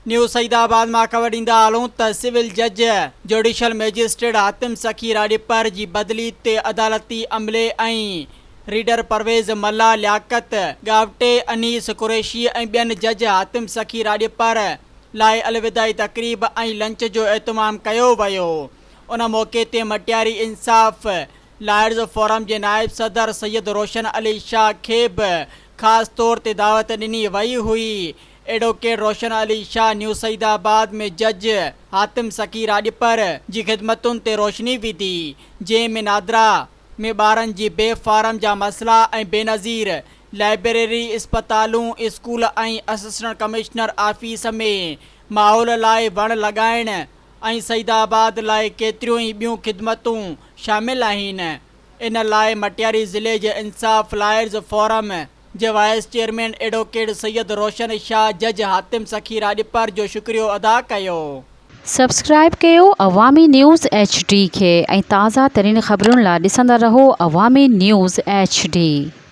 New Saidabad में ख़बर ॾींदा हलूं त सिविल जज जुडिशल मैजिस्ट्रेट हातिम सखी राॼपर जी बदली ते अदालती अमले ऐं रीडर परवेज़ मल्ला लियाकत गावटे अनीस कुरैशी ऐं ॿियनि जज हातिम सखी राॼपर लाइ अलविदाई तक़रीब ऐं लंच जो एहतमाम कयो वियो। उन मौक़े ते मटियारी इंसाफ़ लायर्स फोरम जे नायब सदर सैयद रोशन अली शाह खे बि ख़ासि तौर ते दावत ॾिनी वई हुई। एडवोकेट रोशन अली शाह न्यू सईदाबाद में जज हातिम सखी राॼपर जी ख़िदमतुनि ते रोशनी विधी, जंहिंमें नादरा में ॿारनि जी बेफारम जा मसला ऐं बेनज़ीर लाइब्रेरी, इस्पतालूं, स्कूल ऐं असिस्टेंट कमिश्नर ऑफिस में माहौल लाइ वण लॻाइण ऐं सईदाबाद लाइ केतिरियूं ई ॿियूं ख़िदमतूं शामिल आहिनि। इन लाइ मटियारी ज़िले जे इंसाफ़ लायर्स फोरम जे वाइस चेयरमैन एडवोकेट सैयद रोशन शाह जज हातिम सखी राॼपर जो शुक्रियो अदा कयो। सब्सक्राइब कयो अवामी न्यूज़ HD खे ऐं ताज़ा तरीन ख़बरुनि लाइ ॾिसंदा रहो अवामी न्यूज़ HD।